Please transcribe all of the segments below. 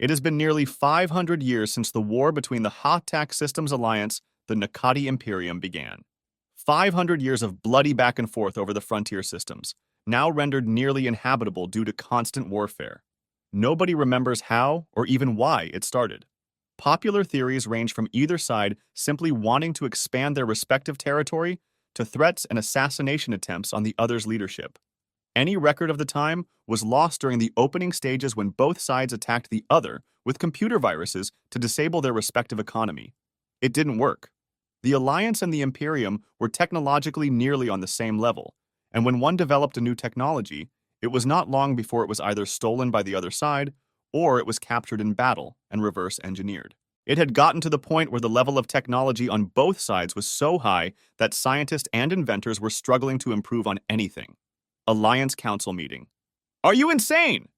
It has been nearly 500 years since the war between the Ha'tak Systems Alliance, the Nakati Imperium began. 500 years of bloody back and forth over the frontier systems, now rendered nearly inhabitable due to constant warfare. Nobody remembers how or even why it started. Popular theories range from either side simply wanting to expand their respective territory to threats and assassination attempts on the other's leadership. Any record of the time was lost during the opening stages when both sides attacked the other with computer viruses to disable their respective economy. It didn't work. The Alliance and the Imperium were technologically nearly on the same level, and when one developed a new technology, it was not long before it was either stolen by the other side or it was captured in battle and reverse engineered. It had gotten to the point where the level of technology on both sides was so high that scientists and inventors were struggling to improve on anything. Alliance Council meeting. Are you insane?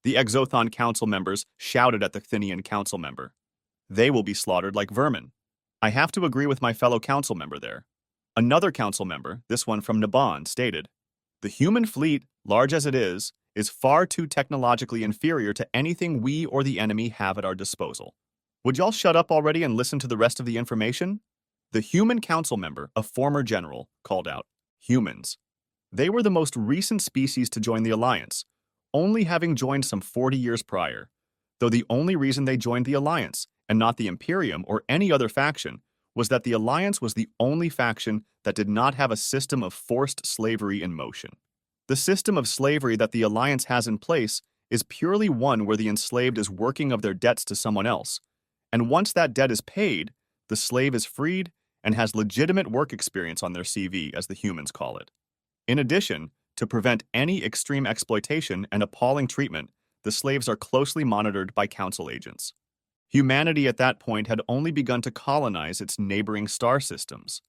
The Exothon Council members shouted at the Thynian Council member. They will be slaughtered like vermin. I have to agree with my fellow council member there. Another council member, this one from Naban, stated, the human fleet, large as it is far too technologically inferior to anything we or the enemy have at our disposal. Would y'all shut up already and listen to the rest of the information? The human council member, a former general, called out, humans. They were the most recent species to join the Alliance, only having joined some 40 years prior, though the only reason they joined the Alliance, and not the Imperium or any other faction, was that the Alliance was the only faction that did not have a system of forced slavery in motion. The system of slavery that the Alliance has in place is purely one where the enslaved is working of their debts to someone else, and once that debt is paid, the slave is freed and has legitimate work experience on their CV, as the humans call it. In addition, to prevent any extreme exploitation and appalling treatment, the slaves are closely monitored by council agents. Humanity at that point had only begun to colonize its neighboring star systems.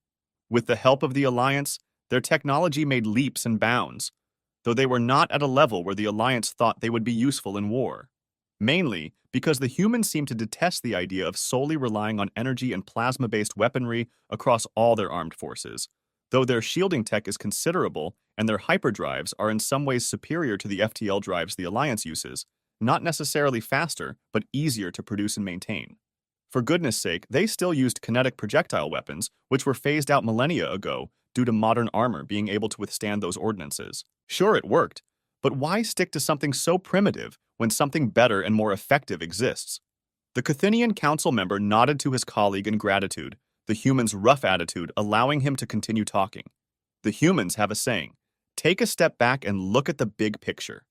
With the help of the Alliance, their technology made leaps and bounds, though they were not at a level where the Alliance thought they would be useful in war. Mainly because the humans seemed to detest the idea of solely relying on energy and plasma-based weaponry across all their armed forces, though their shielding tech is considerable and their hyperdrives are in some ways superior to the FTL drives the Alliance uses, not necessarily faster, but easier to produce and maintain. For goodness sake, they still used kinetic projectile weapons, which were phased out millennia ago due to modern armor being able to withstand those ordnances. Sure, it worked, but why stick to something so primitive when something better and more effective exists? The Cathinian council member nodded to his colleague in gratitude, the human's rough attitude allowing him to continue talking. The humans have a saying, take a step back and look at the big picture.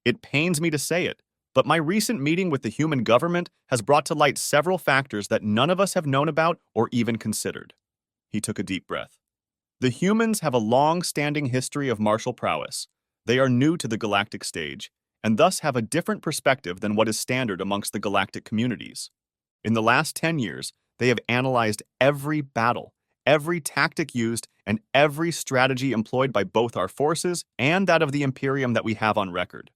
It pains me to say it, but my recent meeting with the human government has brought to light several factors that none of us have known about or even considered. He took a deep breath. The humans have a long-standing history of martial prowess. They are new to the galactic stage, and thus have a different perspective than what is standard amongst the galactic communities. In the last 10 years, they have analyzed every battle, every tactic used, and every strategy employed by both our forces and that of the Imperium that we have on record.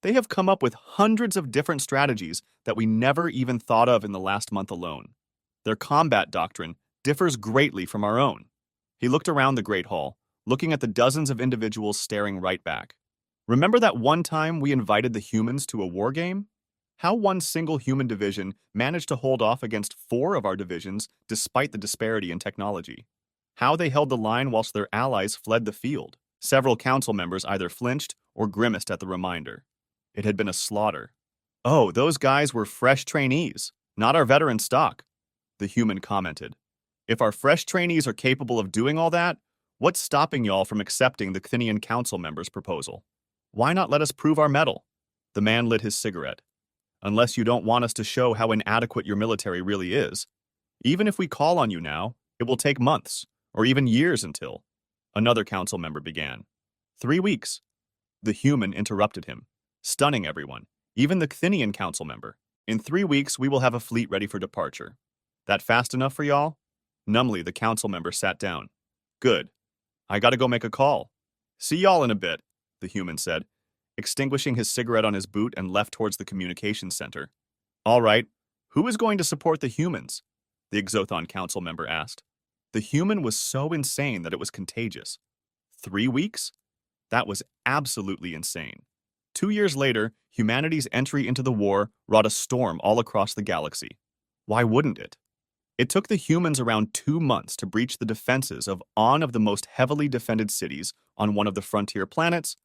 They have come up with hundreds of different strategies that we never even thought of in the last month alone. Their combat doctrine differs greatly from our own. He looked around the Great Hall, looking at the dozens of individuals staring right back. Remember that one time we invited the humans to a war game? How one single human division managed to hold off against 4 of our divisions despite the disparity in technology. How they held the line whilst their allies fled the field. Several council members either flinched or grimaced at the reminder. It had been a slaughter. Oh, those guys were fresh trainees, not our veteran stock, the human commented. If our fresh trainees are capable of doing all that, what's stopping y'all from accepting the Cthinian council member's proposal? Why not let us prove our mettle? The man lit his cigarette. Unless you don't want us to show how inadequate your military really is. Even if we call on you now, it will take months, or even years until. Another council member began. 3 weeks. The human interrupted him, stunning everyone, even the Cthinian council member. In 3 weeks, we will have a fleet ready for departure. That fast enough for y'all? Numbly, the council member sat down. Good. I gotta go make a call. See y'all in a bit, the human said, extinguishing his cigarette on his boot and left towards the communications center. All right, who is going to support the humans? The Exothon council member asked. The human was so insane that it was contagious. 3 weeks? That was absolutely insane. 2 years later, humanity's entry into the war wrought a storm all across the galaxy. Why wouldn't it? It took the humans around 2 months to breach the defenses of the most heavily defended cities on one of the frontier planets,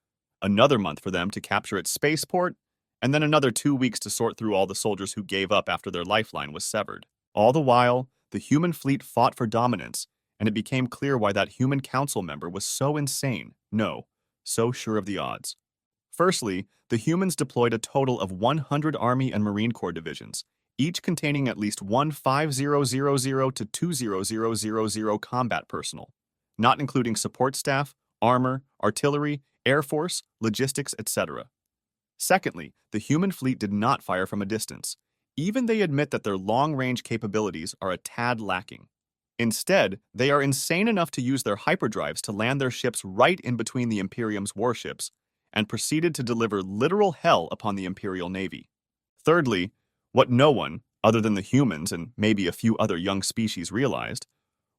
another month for them to capture its spaceport, and then another 2 weeks to sort through all the soldiers who gave up after their lifeline was severed. All the while, the human fleet fought for dominance, and it became clear why that human council member was so insane, no, so sure of the odds. Firstly, the humans deployed a total of 100 Army and Marine Corps divisions, each containing at least one 5000 to 20000 combat personnel, not including support staff, armor, artillery, air force, logistics, etc. Secondly, the human fleet did not fire from a distance. Even they admit that their long-range capabilities are a tad lacking. Instead, they are insane enough to use their hyperdrives to land their ships right in between the Imperium's warships, and proceeded to deliver literal hell upon the Imperial Navy. Thirdly, what no one, other than the humans and maybe a few other young species, realized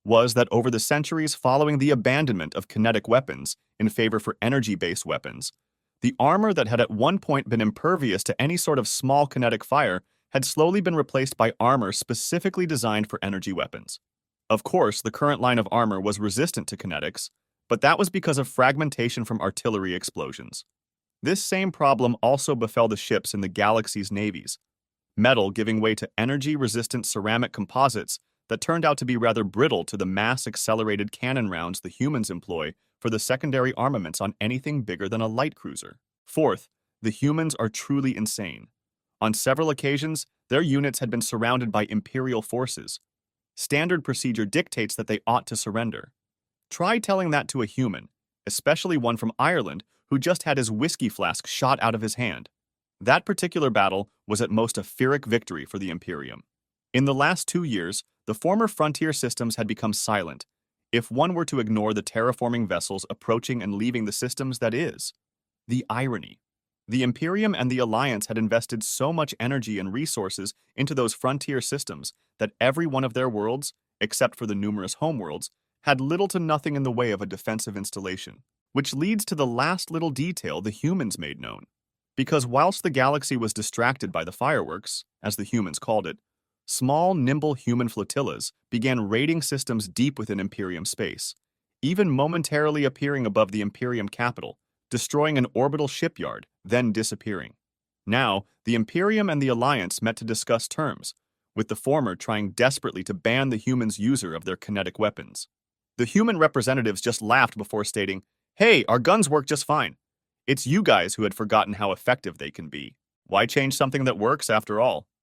was that over the centuries following the abandonment of kinetic weapons in favor for energy-based weapons, the armor that had at one point been impervious to any sort of small kinetic fire had slowly been replaced by armor specifically designed for energy weapons. Of course, the current line of armor was resistant to kinetics, but that was because of fragmentation from artillery explosions. This same problem also befell the ships in the galaxy's navies, metal giving way to energy-resistant ceramic composites that turned out to be rather brittle to the mass-accelerated cannon rounds the humans employ for the secondary armaments on anything bigger than a light cruiser. Fourth, the humans are truly insane. On several occasions, their units had been surrounded by Imperial forces. Standard procedure dictates that they ought to surrender. Try telling that to a human, especially one from Ireland who just had his whiskey flask shot out of his hand. That particular battle was at most a Pyrrhic victory for the Imperium. In the last 2 years, the former frontier systems had become silent, if one were to ignore the terraforming vessels approaching and leaving the systems that is. The irony. The Imperium and the Alliance had invested so much energy and resources into those frontier systems that every one of their worlds, except for the numerous homeworlds, had little to nothing in the way of a defensive installation, which leads to the last little detail the humans made known. Because whilst the galaxy was distracted by the fireworks, as the humans called it, small, nimble human flotillas began raiding systems deep within Imperium space, even momentarily appearing above the Imperium capital, destroying an orbital shipyard, then disappearing. Now, the Imperium and the Alliance met to discuss terms, with the former trying desperately to ban the humans' user of their kinetic weapons. The human representatives just laughed before stating, "Hey, our guns work just fine. It's you guys who had forgotten how effective they can be. Why change something that works after all?"